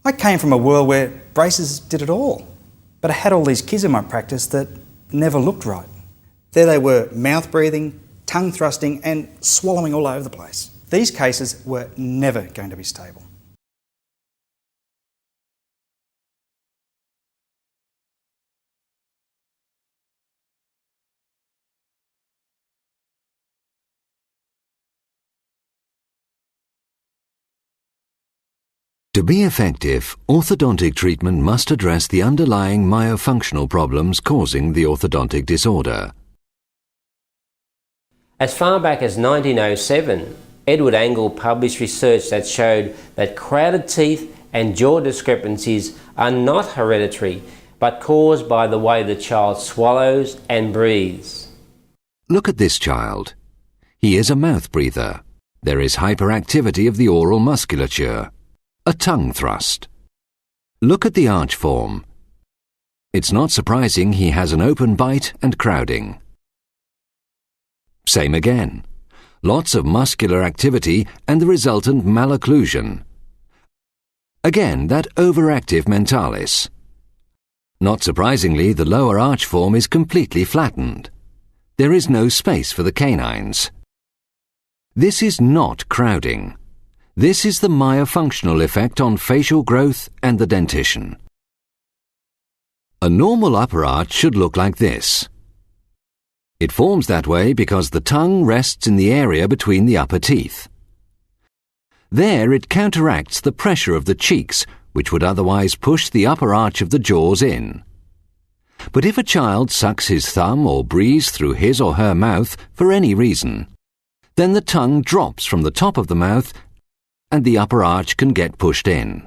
I came from a world where braces did it all, but I had all these kids in my practice that never looked right. There they were, mouth breathing, tongue thrusting and swallowing all over the place. These cases were never going to be stable. To be effective, orthodontic treatment must address the underlying myofunctional problems causing the orthodontic disorder. As far back as 1907, Edward Angle published research that showed that crowded teeth and jaw discrepancies are not hereditary, but caused by the way the child swallows and breathes. Look at this child. He is a mouth breather. There is hyperactivity of the oral musculature. A tongue thrust. Look at the arch form. It's not surprising he has an open bite and crowding. Same again. Lots of muscular activity and the resultant malocclusion. Again, that overactive mentalis. Not surprisingly, the lower arch form is completely flattened. There is no space for the canines. This is not crowding. This is the myofunctional effect on facial growth and the dentition. A normal upper arch should look like this. It forms that way because the tongue rests in the area between the upper teeth. There it counteracts the pressure of the cheeks, which would otherwise push the upper arch of the jaws in. But if a child sucks his thumb or breathes through his or her mouth for any reason, then the tongue drops from the top of the mouth and the upper arch can get pushed in.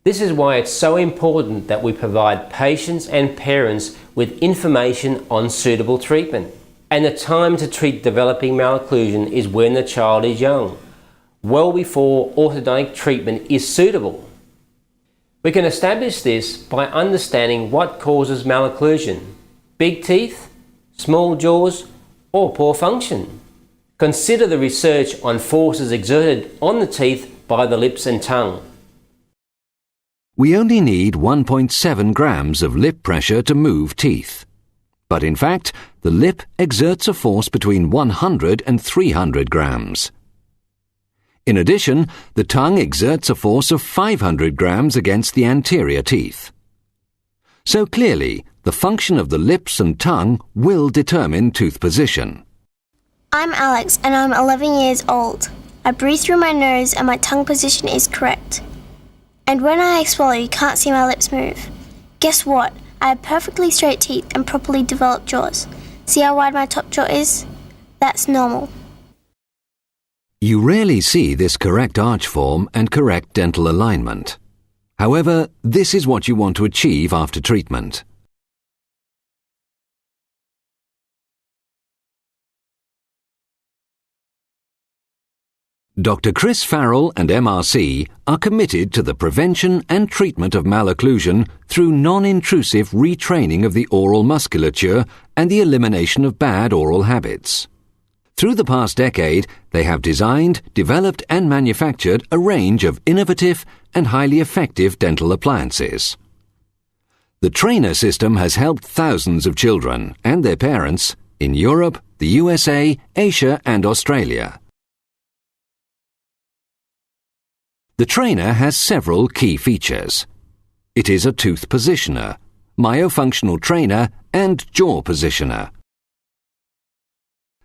This is why it's so important that we provide patients and parents with information on suitable treatment. And the time to treat developing malocclusion is when the child is young, well before orthodontic treatment is suitable. We can establish this by understanding what causes malocclusion: big teeth, small jaws, or poor function. Consider the research on forces exerted on the teeth by the lips and tongue. We only need 1.7 grams of lip pressure to move teeth. But in fact, the lip exerts a force between 100 and 300 grams. In addition, the tongue exerts a force of 500 grams against the anterior teeth. So clearly, the function of the lips and tongue will determine tooth position. I'm Alex and I'm 11 years old. I breathe through my nose and my tongue position is correct. And when I swallow, you can't see my lips move. Guess what? I have perfectly straight teeth and properly developed jaws. See how wide my top jaw is? That's normal. You rarely see this correct arch form and correct dental alignment. However, this is what you want to achieve after treatment. Dr. Chris Farrell and MRC are committed to the prevention and treatment of malocclusion through non-intrusive retraining of the oral musculature and the elimination of bad oral habits. Through the past decade, they have designed, developed and manufactured a range of innovative and highly effective dental appliances. The trainer system has helped thousands of children and their parents in Europe, the USA, Asia and Australia. The trainer has several key features. It is a tooth positioner, myofunctional trainer and jaw positioner.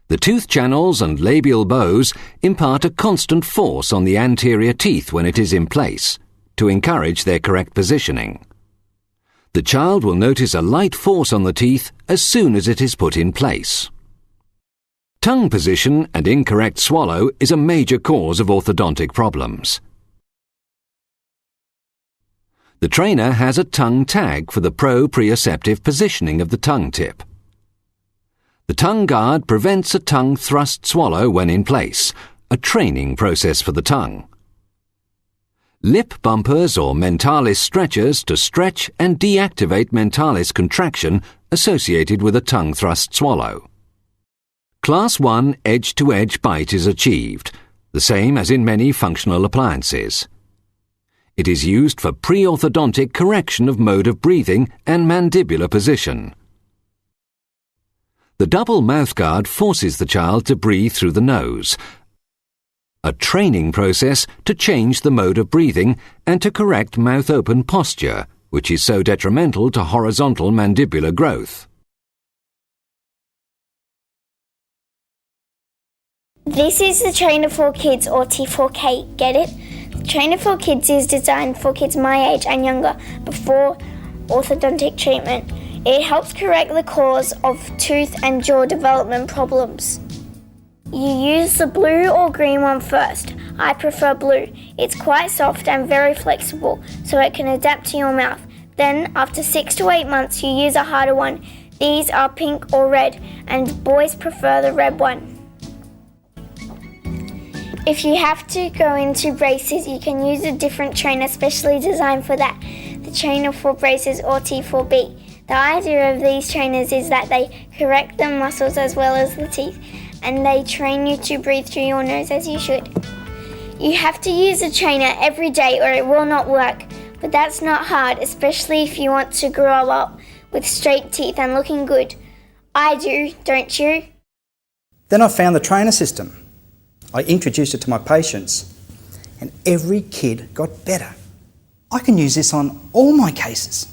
The tooth channels and labial bows impart a constant force on the anterior teeth when it is in place, to encourage their correct positioning. The child will notice a light force on the teeth as soon as it is put in place. Tongue position and incorrect swallow is a major cause of orthodontic problems. The trainer has a tongue tag for the proprioceptive positioning of the tongue tip. The tongue guard prevents a tongue thrust swallow when in place, a training process for the tongue. Lip bumpers or mentalis stretchers to stretch and deactivate mentalis contraction associated with a tongue thrust swallow. Class 1 edge-to-edge bite is achieved, the same as in many functional appliances. It is used for pre-orthodontic correction of mode of breathing and mandibular position. The double mouthguard forces the child to breathe through the nose, a training process to change the mode of breathing and to correct mouth-open posture, which is so detrimental to horizontal mandibular growth. This is the Trainer for Kids, or T4K, get it? The Trainer for Kids is designed for kids my age and younger before orthodontic treatment. It helps correct the cause of tooth and jaw development problems. You use the blue or green one first. I prefer blue. It's quite soft and very flexible, so it can adapt to your mouth. Then, after 6 to 8 months, you use a harder one. These are pink or red, and boys prefer the red one. If you have to go into braces, you can use a different trainer specially designed for that, the Trainer for Braces, or T4B. The idea of these trainers is that they correct the muscles as well as the teeth, and they train you to breathe through your nose as you should. You have to use a trainer every day or it will not work, but that's not hard, especially if you want to grow up with straight teeth and looking good. I do, don't you? Then I found the trainer system. I introduced it to my patients, and every kid got better. I can use this on all my cases.